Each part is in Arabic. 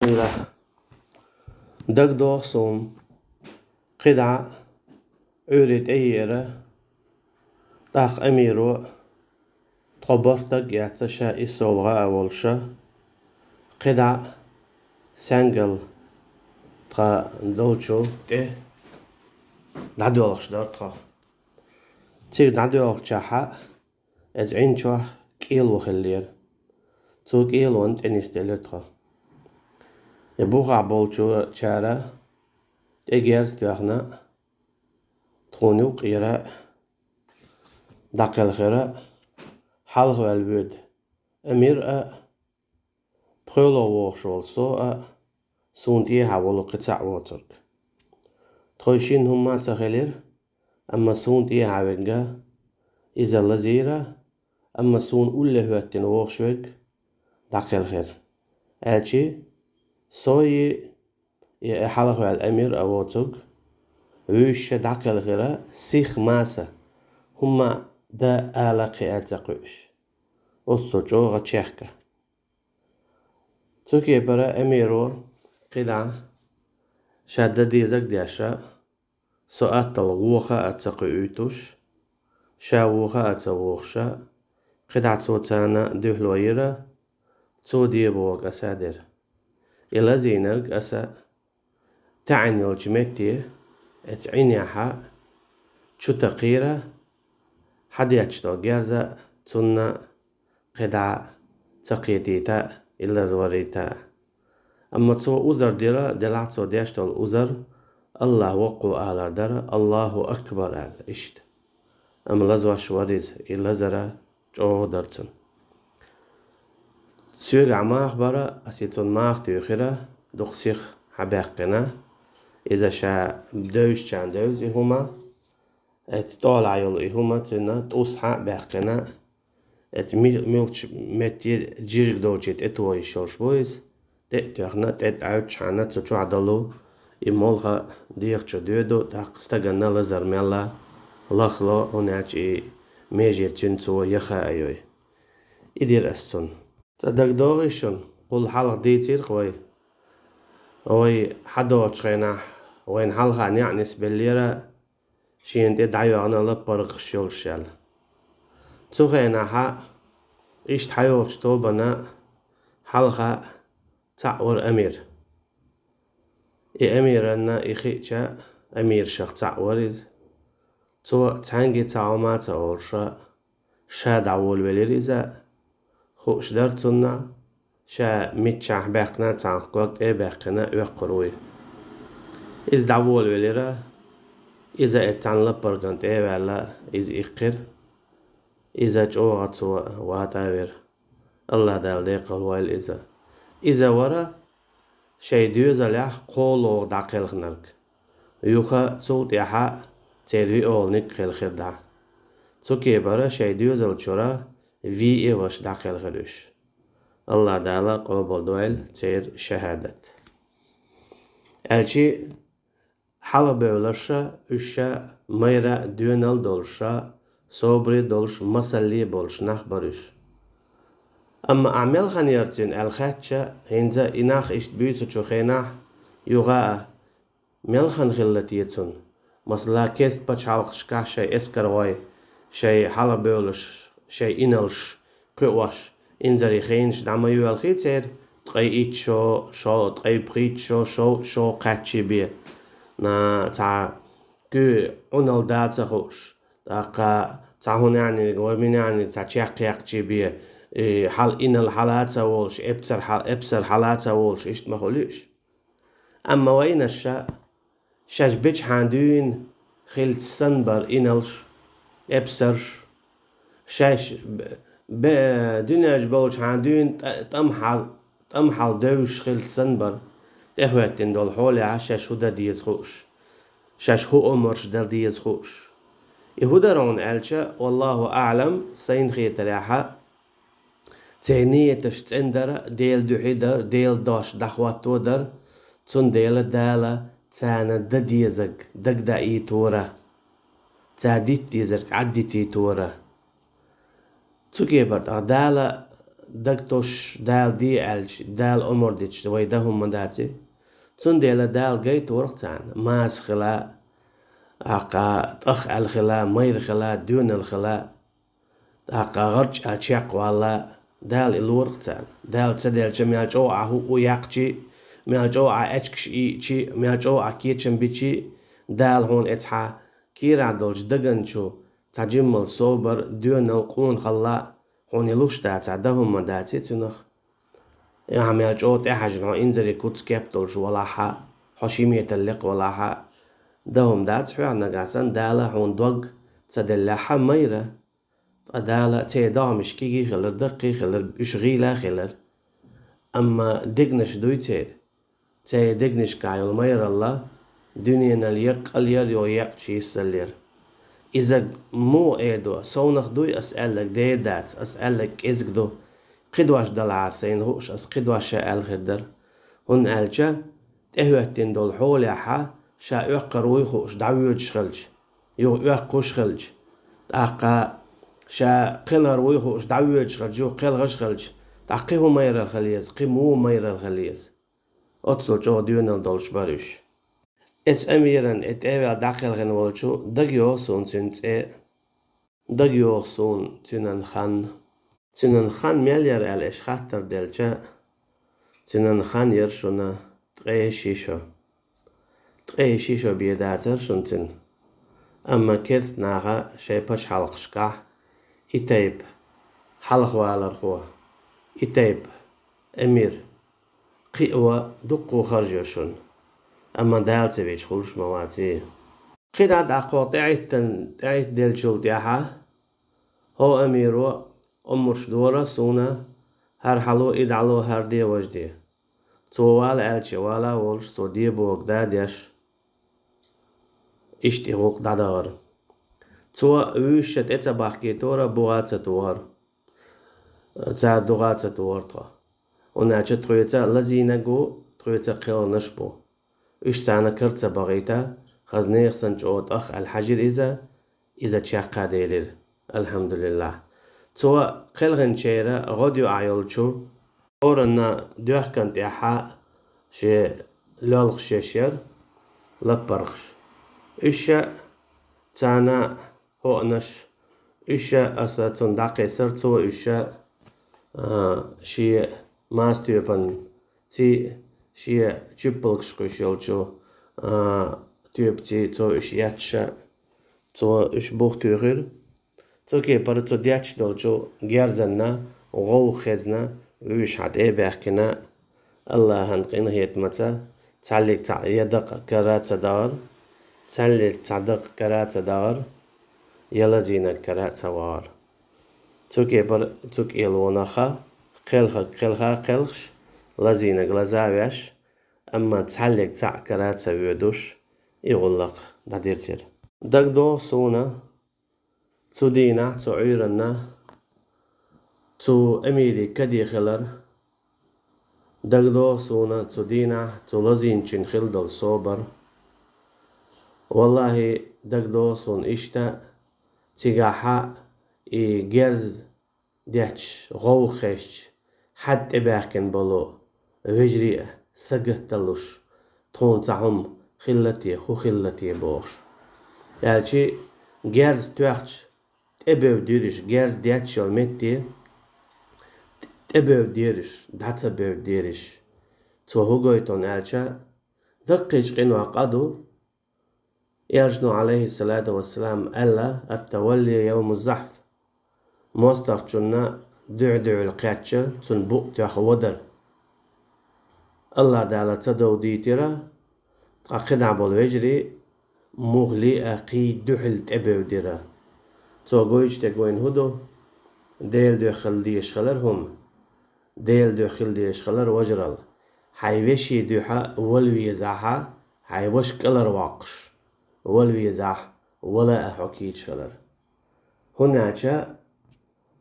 إلى دقدوغ صوم قدع أوريت أيرة داق أميرو تخبرتك يعتشا إسولغا أولشا قدع سانجل تخا دولشو دعدوغش دار تخا تير دعدوغ تشاحا از عينشوح كيل وخلير تو كيل وانت انيستيلر تخا يبوغع بولشو تشارا تيجيز تواخنا تخونيو قيرا داقل خيرا حالغ والبود أمير بخيلو ووخشول سونتي هاولو قطع واترك تخوشين هما تخيلير أما سونتي هاوينغا إذا لزيرا أما سون أوله هواتين ووخشوك داقل خير ألشي سوي حالغ والأمير أواتوك ويش داقل خيرا سيخ ماسا هما دا آلاقي أتزاقوش أصو جوغا تشيخكا توكي برا أميرو قدع شادة ديزاك دياشا سوءات تلغوخا أتزاقويتوش شاووخا أتزاقوخشا قدع توتانا دوهلويرا تو ديبوغ أسادر إلا زينرق أسا تعني الجميتي اتعنيحا شو تقيرا حد يتشتو جازا تنا قدع تقيتيتا إلا زوريتا أما تو أزر ديرا دلعتو ديشتو الأزر الله وقو آلار دارا الله أكبر آل إشت أما لزواش وريز إلا زرا جو درتن سيوغ عماخ برا أسيتون ماخ تيوخيرا دقسيخ حباقنا إذا شا دوش كان دوز إهما تطالع يول إهما تنا توسحا باقنا ميلش متي جيرك دوجيت اتوي شوش بويز تأتيخنا تأتعود شانا تشو عدلو إمولغا ديخشو ديودو تاقستغنا لزر ميلا لخلو هناك ميجي تنسو يخا أيوي إدير أستون تدق دوغيشون قول حلق ديتير قوي وي حدو تشغينا وين حلقة نعنس بالليرة شين دي دعيو أنا لبرق شول شال تغينا حا إيش تحيو تشتوبنا حلقة تعور أمير أمير أنا إخيتشا أمير شخ تعوريز تو تانجي تعومات أولشا شا دعول بليريزا خوش درتنا شا ميتشاح باقنا تانقوك باقنا وقروي إز دعول بليرا إذا اتعن لبرقنت ولا إز إقر إذا جوغت واتاوير الله دال ديقل ويل إذا ورا شي ديوزا لح قولوغ داقل خنرك يوخا صوت يحا تيري أولنك خيل خير دا توكي برا شي ديوزا لچورا في إيوش داقل خيروش الله دالا قوبل دويل تير شهادة ألشي حالا بولشا اشا ميرا ديونال دولشا صبري دولش مسلي بولش نخبرش أما أعمال خنيرتين الخاتشا هنزا إناخ إشت بيوتو شوخيناح يغاء ملخن خلتيتون مسلا كيست باش حالق شكاح شي اسكرواي شي حالا بولش شي إنالش كواش إنزاري خينش دعما يوال خيتير تقاي إيتشو شو تقاي بريتشو شو قاتشي بيه نا تا كو اونال داتا خوش داقا تا هون يعني ومن يعني تا تشاق يقشي بيه حال إن الحالات وولش ابسر حالات وولش إشت ما خلوش أما وين شاش بيش حاندون خيلت سنبر إنالش ابسرش شاش دنياش بولش حاندون تمحل دوش خيلت سنبر تهواتين دول حولي عشاش هدا ديز خوش شاش هو أمرش در ديز خوش يهودا رون ألشا والله أعلم سين خيط راحة تعنية تشتندر ديل دوحيدر ديل داش دخوات تودر تون ديل دالا تانا دا ديزك دك دا إي تورا تعديت ديزك عديتي تورا تكيبرت دالا دكتوش دال دي ألش دال أمور ديش ويدهم مداتي تنديلا دال جيت ورقتان ماس خلا أقا طخ الخلا مير خلا دون الخلا أقا غرج أشيق والله دال الورقتان دال تدل جميع جو عهو ويقشي ميا جو أشكش إيشي ميا جو أكيتشن بيشي دال هون إتحا كيرا دولج دقنشو تجمل صوبر دون القون خلا هون يلوش دات عدهم مداتي تنخ يا ميا جو تحجن هون إنزري كوتس كابتولج ولا حا حشيمية اللق ولا حا دهم دات حيانا قاسن دالا هون دوغ تدلحا ميرا دالا تيدا مشكيكي خلر دقي خلر بشغيلة خلر أما دقنش دويتير تي دقنش كايل مير الله دنيا اليق الير يويق شي سلير إذا مو إيدو سونخ دوي أسألك ديدات أسألك إزقدو قدواش دل عارسين هوش أس قدواش شاء الخدر هن ألجا تهوهتين دول حولي حا شا يقروي خوش دعويوج خلج يقوش خلج أقا شا قلر ويخوش دعويوج خلج يو قلغش خلج تقيه مير الخليز قيمو مير الخليز أتصل جو ديونا دولش باروش ات أميران ات أبا داخل غن والشو دقيو سون تنت دقيو سون تنن خان مليار الإش خاطر دلجا تنن خان يرشونا تغي شيشو بيداتر شنتن أما كيرس ناغا شي باش حلقشكا إتايب حلق والرخوة إتايب أمير قيوة دقو خرجوشون أما دالتي بيش خلوش مواتي قيدات أقوى تعيت دلشول تياها هو أميرو أمرش دورة سونا هر حلو إدعلو هر دي وجدي توال ألشي والا ولش سو دي بوك داديش إشتي غوق دادار تو ويشت إتا باحكي تورا بوغاتة توار تا دوغاتة توارتا ونعجة ترويتا لزينجو ترويتا قيل نشبو إيش تانا كرتا بغيتا خزنيخ سنجوت أخ الحجر إذا تشاقا ديلير الحمد لله تو قلغن شيرا غوديو عيولشو أورنا دوخ كانت إحا شي لولخ شيشير لبرخش إيشا تانا هونش إيشا أسا تندقي سرتو إيشا شي ماستيوبن تي شي تشبلكشكوش يولشو تيوبتي تو إيش ياتشا تو إيش بوختيغير تو كي برتو دياتش دولشو جيرزنا وغو خزنا ويش عد إيه بيحكينا الله هنقين هيت متى تعليك يدق كرات دار تعليك تعدق كرات دار يلا زينك كرات وار توكي توك إلونخا قلخش لزينك لزاويش أما تعليك كرات ويدوش يغلق داديرتير دقدو سونا تو دينا تو عيرنا تو أميري كدي خلر دقدو سونا تو دينا تو لزين چين خلدل صوبر والله دقدو سون إشتا تيغاحا إي جرز ديتش غوخش حد إباكن بلو وجري سقهتلوش تون تعهم خلتي بوش يعني جرز توخش تبو ديرش جرز ديتش المتي تبو ديرش داتا بو ديرش تو هوغويتون ألشا دقيش قنوا قادو يرجنو عليه الصلاة والسلام ألا التولي يوم الزحف موستخجنا دعدع القاتشة تنبوء تخودر الله دالا تدو ديترا تقدع بالوجري مغلي أقي دحل تبو ديرا تو قويش تقوين هدو ديل دخل ديش خلرهم ديل دخل ديش خلر وجرل حيوشي دوحا ولوي زاحا حيوش كلر واقش ولوي زاح ولا أحكيش خلر هناك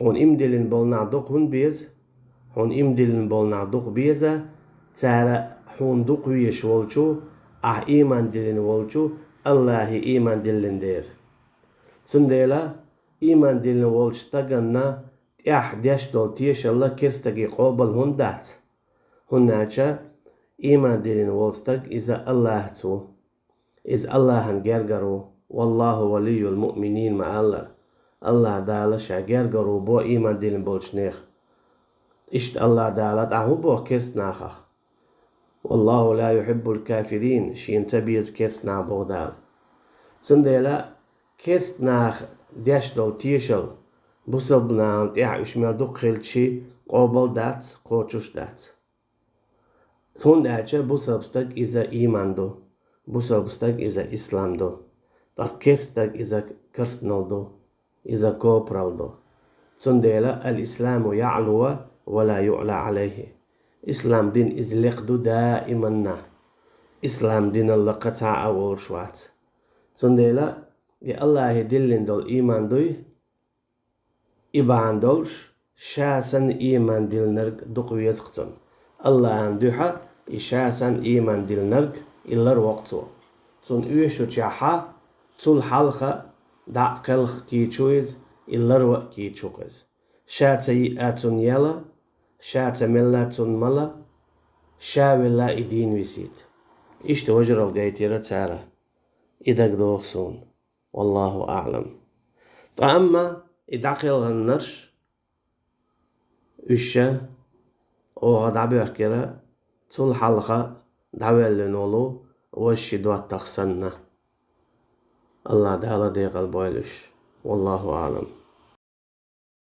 هون إمدلن بالنعدق هون بيز هون إمدلن بالنعدق بيزا تارا هون دق ويش والشو إيمان دلن والشو الله إيمان دلن دير سنديلا إيمان دلن والش تغنى تيح ديش دول تيش الله كرستقي قوبل هندات هناچا إيمان ديلين والستق إذا الله تو إذا الله هنجرجرو والله ولي المؤمنين مع الله دالش هنجرجرو بو إيمان ديلين بولشنيخ إشت الله دالت أهو بو كرست ناخخ والله لا يحب الكافرين شين تبيز كرست نا بودال سندلا كرست ناخ ديش دول تيشل بوسبنا تيح إشمال دقلتشي قوبل دات قوچوش دات Sondaça bu sabstak iza imandu, bu sabstak iza islamdu, takkestak iza krstnaldu, iza kopraldu. Sondela al-islamu ya'luwa wa la yu'la alayhi. Islam din izliqdu daimanna. Islam din Allah qata'a awol shwat. Sondela ya Allah dillin dol iman duy, iban dolsh, shasan iman dilnirg duqviyaz qtun. Allah'ın duha İşasen iman dilnirg illar waqtu. Son üyüşü çaha tul halqa daqilq kiçuiz illar waq kiçuqiz. Şatay atun yala, şata millatun mala, şavilla idin visit. İşte vajral gaytira tsara. İdak doğsun. Wallahu a'lam. Amma idaqilgan nirsh üşe o dabi akira tul halqa davellenolu وشدوات تخسنة الله تعالى ديق البويلش والله أعلم